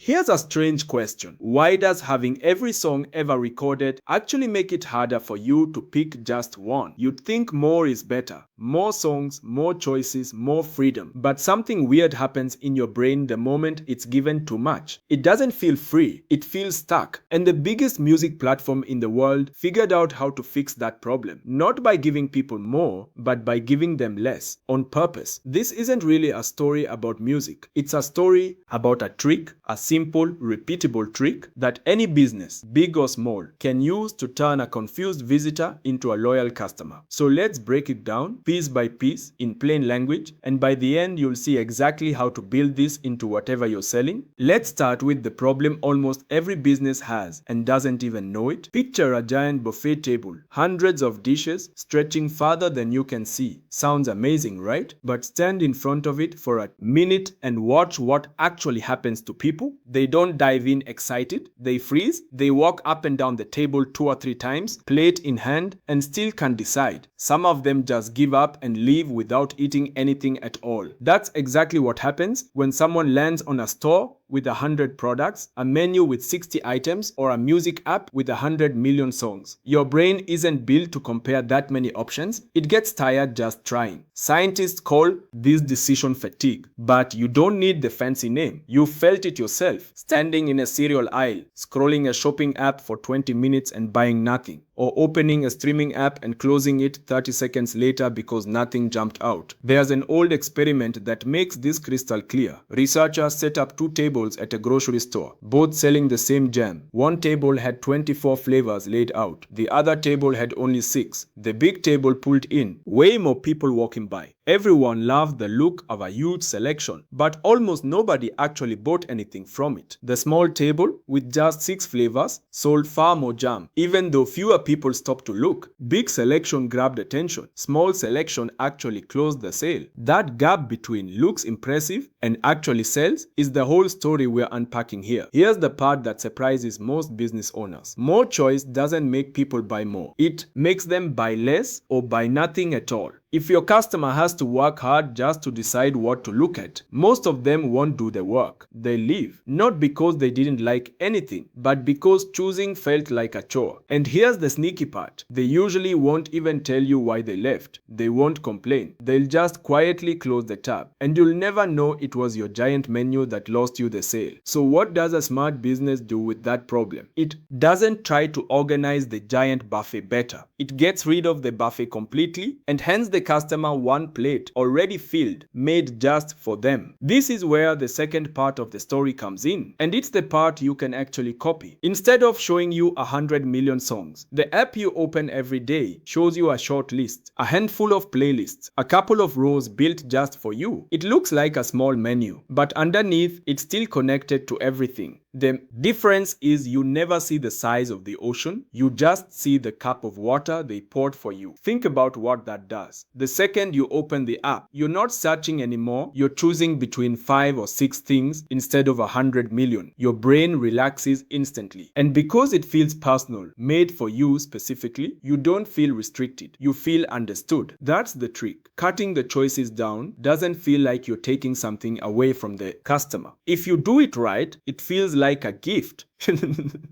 Here's a strange question. Why does having every song ever recorded actually make it harder for you to pick just one? You'd think more is better. More songs, more choices, more freedom. But something weird happens in your brain the moment it's given too much. It doesn't feel free, it feels stuck. And the biggest music platform in the world figured out how to fix that problem. Not by giving people more, but by giving them less. On purpose. This isn't really a story about music. It's a story about a trick, a simple, repeatable trick that any business, big or small, can use to turn a confused visitor into a loyal customer. So let's break it down piece by piece in plain language, and by the end you'll see exactly how to build this into whatever you're selling. Let's start with the problem almost every business has and doesn't even know it. Picture a giant buffet table, hundreds of dishes stretching farther than you can see. Sounds amazing, right? But stand in front of it for a minute and watch what actually happens to people. They don't dive in excited, they freeze, they walk up and down the table 2 or 3 times, plate in hand, and still can't decide. Some of them just give up and leave without eating anything at all. That's exactly what happens when someone lands on a store with 100 products, a menu with 60 items, or a music app with 100 million songs. Your brain isn't built to compare that many options. It gets tired just trying. Scientists call this decision fatigue, but you don't need the fancy name. You felt it yourself, standing in a cereal aisle, scrolling a shopping app for 20 minutes and buying nothing, or opening a streaming app and closing it 30 seconds later because nothing jumped out. There's an old experiment that makes this crystal clear. Researchers set up 2 tables at a grocery store, both selling the same jam. One table had 24 flavors laid out. The other table had only 6. The big table pulled in way more people walking by. Everyone loved the look of a huge selection, but almost nobody actually bought anything from it. The small table, with just 6 flavors, sold far more jam, even though fewer people stopped to look. Big selection grabbed attention. Small selection actually closed the sale. That gap between looks impressive and actually sells is the whole story we're unpacking here. Here's the part that surprises most business owners. More choice doesn't make people buy more. It makes them buy less or buy nothing at all. If your customer has to work hard just to decide what to look at, most of them won't do the work. They leave. Not because they didn't like anything, but because choosing felt like a chore. And here's the sneaky part. They usually won't even tell you why they left. They won't complain. They'll just quietly close the tab. And you'll never know it was your giant menu that lost you the sale. So what does a smart business do with that problem? It doesn't try to organize the giant buffet better. It gets rid of the buffet completely and hands the customer one plate already filled, made just for them. This is where the second part of the story comes in, and it's the part you can actually copy. Instead of showing you 100 million songs, the app you open every day shows you a short list, a handful of playlists, a couple of rows built just for you. It looks like a small menu, but underneath it's still connected to everything. The difference is you never see the size of the ocean, you just see the cup of water they poured for you. Think about what that does. The second you open the app, you're not searching anymore, you're choosing between 5 or 6 things instead of 100 million. Your brain relaxes instantly. And because it feels personal, made for you specifically, you don't feel restricted, you feel understood. That's the trick. Cutting the choices down doesn't feel like you're taking something away from the customer. If you do it right, it feels like a gift.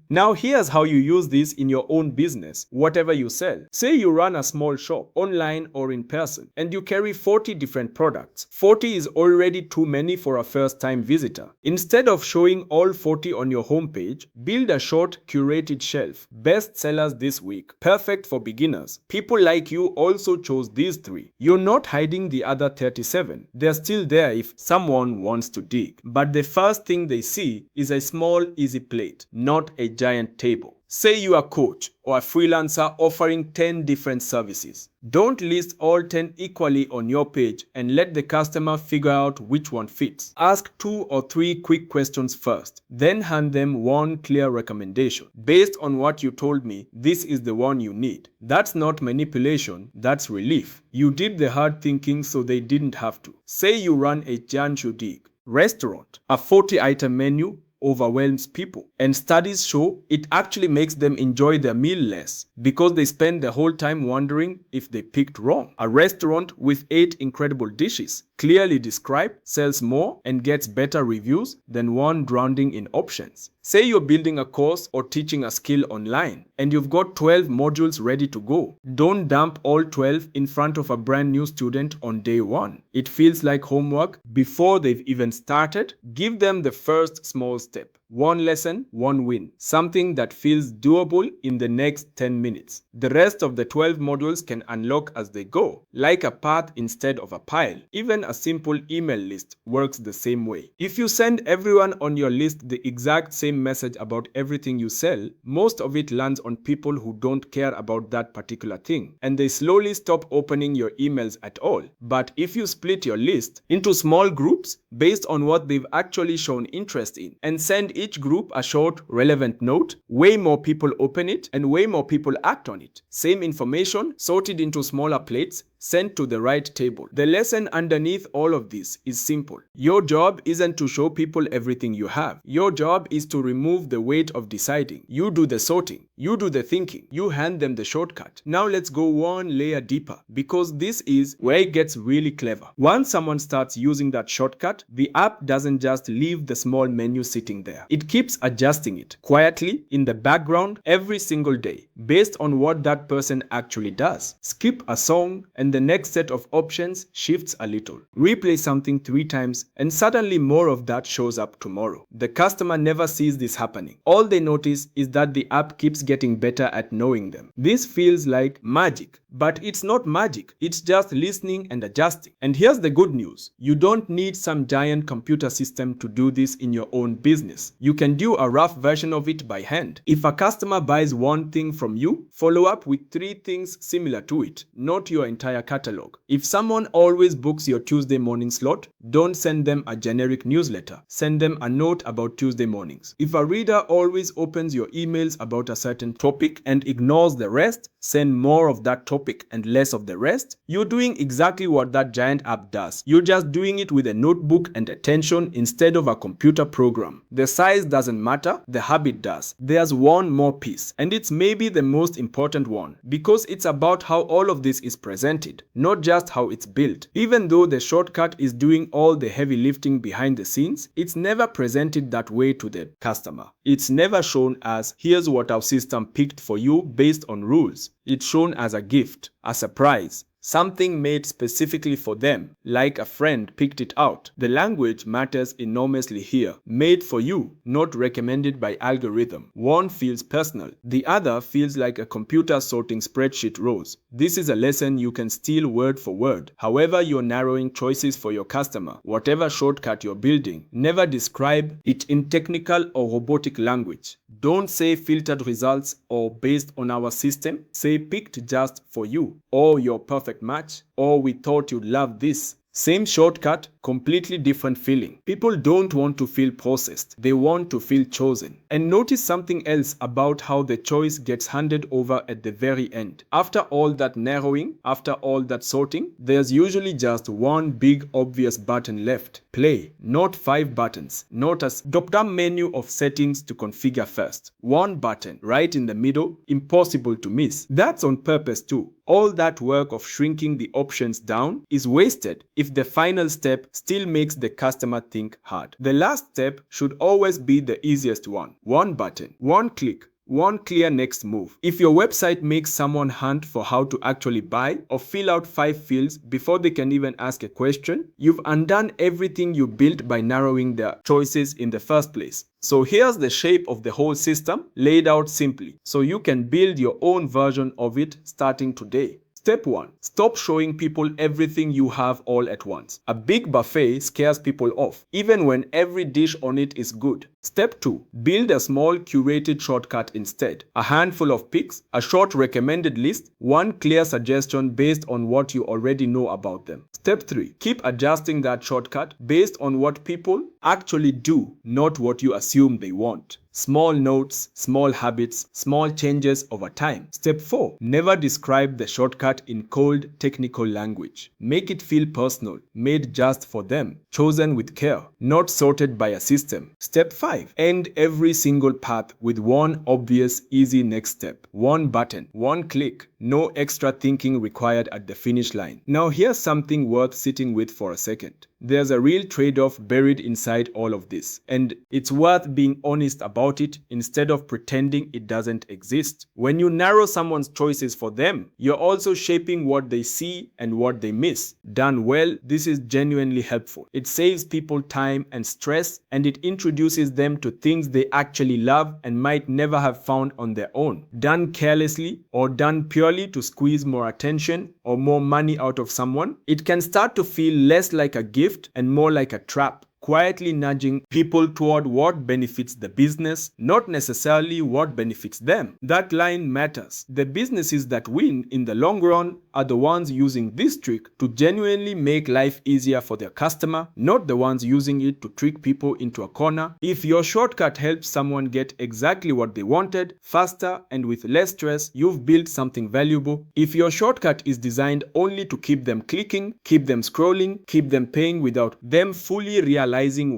Now here's how you use this in your own business, whatever you sell. Say you run a small shop, online or in person, and you carry 40 different products. 40 is already too many for a first-time visitor. Instead of showing all 40 on your homepage, build a short, curated shelf. Best sellers this week. Perfect for beginners. People like you also chose these 3. You're not hiding the other 37. They're still there if someone wants to dig. But the first thing they see is a small, easy plate, not a giant table. Say you are a coach or a freelancer offering 10 different services. Don't list all 10 equally on your page and let the customer figure out which one fits. Ask 2 or 3 quick questions first, then hand them one clear recommendation. Based on what you told me, this is the one you need. That's not manipulation, that's relief. You did the hard thinking so they didn't have to. Say you run a Dig restaurant, a 40-item menu overwhelms people, and studies show it actually makes them enjoy their meal less because they spend the whole time wondering if they picked wrong. A restaurant with 8 incredible dishes clearly described, sells more, and gets better reviews than one drowning in options. Say you're building a course or teaching a skill online, and you've got 12 modules ready to go. Don't dump all 12 in front of a brand new student on day one. It feels like homework before they've even started. Give them the first small step. One lesson, one win. Something that feels doable in the next 10 minutes. The rest of the 12 modules can unlock as they go, like a path instead of a pile. Even a simple email list works the same way. If you send everyone on your list the exact same message about everything you sell, most of it lands on people who don't care about that particular thing, and they slowly stop opening your emails at all. But if you split your list into small groups based on what they've actually shown interest in, and send each group a short, relevant note, way more people open it and way more people act on it. Same information sorted into smaller plates, sent to the right table. The lesson underneath all of this is simple. Your job isn't to show people everything you have. Your job is to remove the weight of deciding. You do the sorting. You do the thinking. You hand them the shortcut. Now let's go one layer deeper, because this is where it gets really clever. Once someone starts using that shortcut, the app doesn't just leave the small menu sitting there. It keeps adjusting it quietly in the background every single day based on what that person actually does. Skip a song and the next set of options shifts a little. Replay something 3 times and suddenly more of that shows up tomorrow. The customer never sees this happening. All they notice is that the app keeps getting better at knowing them. This feels like magic, but it's not magic. It's just listening and adjusting. And here's the good news. You don't need some giant computer system to do this in your own business. You can do a rough version of it by hand. If a customer buys one thing from you, follow up with 3 things similar to it, not your entire catalog. If someone always books your Tuesday morning slot, don't send them a generic newsletter. Send them a note about Tuesday mornings. If a reader always opens your emails about a certain topic and ignores the rest, send more of that topic and less of the rest. You're doing exactly what that giant app does. You're just doing it with a notebook and attention instead of a computer program. The size doesn't matter, the habit does. There's one more piece, and it's maybe the most important one, because it's about how all of this is presented, not just how it's built. Even though the shortcut is doing all the heavy lifting behind the scenes, it's never presented that way to the customer. It's never shown as, here's what our system picked for you based on rules. It's shown as a gift, a surprise, something made specifically for them, like a friend picked it out. The language matters enormously here. Made for you, not recommended by algorithm. One feels personal. The other feels like a computer sorting spreadsheet rows. This is a lesson you can steal word for word. However you're narrowing choices for your customer, whatever shortcut you're building, never describe it in technical or robotic language. Don't say filtered results or based on our system. Say picked just for you, or your perfect match, or we thought you'd love this. Same shortcut, completely different feeling. People don't want to feel processed. They want to feel chosen. And notice something else about how the choice gets handed over at the very end. After all that narrowing, after all that sorting, there's usually just one big obvious button left. Play. Not 5 buttons. Not a drop-down menu of settings to configure first. One button, right in the middle, impossible to miss. That's on purpose too. All that work of shrinking the options down is wasted if the final step still makes the customer think hard. The last step should always be the easiest one. One button, one click, one clear next move. If your website makes someone hunt for how to actually buy or fill out 5 fields before they can even ask a question, you've undone everything you built by narrowing their choices in the first place. So here's the shape of the whole system laid out simply, so you can build your own version of it starting today. Step 1. Stop showing people everything you have all at once. A big buffet scares people off, even when every dish on it is good. Step 2. Build a small curated shortcut instead. A handful of picks, a short recommended list, one clear suggestion based on what you already know about them. Step 3. Keep adjusting that shortcut based on what people actually do, not what you assume they want. Small notes, small habits, small changes over time. Step 4. Never describe the shortcut in cold, technical language. Make it feel personal, made just for them, chosen with care, not sorted by a system. Step 5. End every single path with one obvious, easy next step. One button, one click, no extra thinking required at the finish line. Now here's something worth sitting with for a second. There's a real trade-off buried inside all of this, and it's worth being honest about it instead of pretending it doesn't exist. When you narrow someone's choices for them, you're also shaping what they see and what they miss. Done well, this is genuinely helpful. It saves people time and stress, and it introduces them to things they actually love and might never have found on their own. Done carelessly or done purely to squeeze more attention or more money out of someone, it can start to feel less like a gift and more like a trap, quietly nudging people toward what benefits the business, not necessarily what benefits them. That line matters. The businesses that win in the long run are the ones using this trick to genuinely make life easier for their customer, not the ones using it to trick people into a corner. If your shortcut helps someone get exactly what they wanted, faster and with less stress, you've built something valuable. If your shortcut is designed only to keep them clicking, keep them scrolling, keep them paying without them fully realizing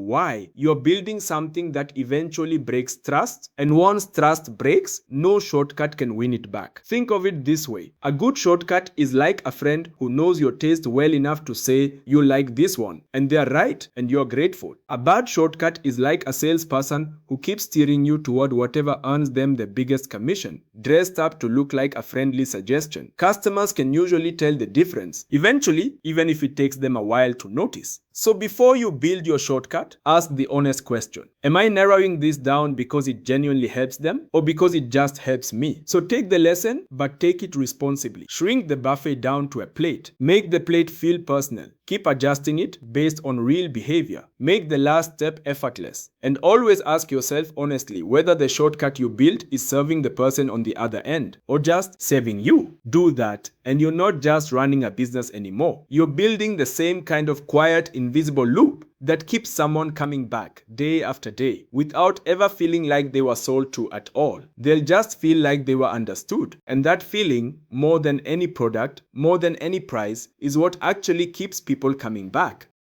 why, you're building something that eventually breaks trust, and once trust breaks, no shortcut can win it back. Think of it this way. A good shortcut is like a friend who knows your taste well enough to say, you like this one, and they're right, and you're grateful. A bad shortcut is like a salesperson who keeps steering you toward whatever earns them the biggest commission, dressed up to look like a friendly suggestion. Customers can usually tell the difference, eventually, even if it takes them a while to notice. So before you build your shortcut, ask the honest question. Am I narrowing this down because it genuinely helps them or because it just helps me? So take the lesson, but take it responsibly. Shrink the buffet down to a plate. Make the plate feel personal. Keep adjusting it based on real behavior. Make the last step effortless. And always ask yourself honestly whether the shortcut you built is serving the person on the other end or just saving you. Do that, and you're not just running a business anymore. You're building the same kind of quiet, invisible loop that keeps someone coming back day after day without ever feeling like they were sold to at all. They'll just feel like they were understood. And that feeling, more than any product, more than any price, is what actually keeps people coming back.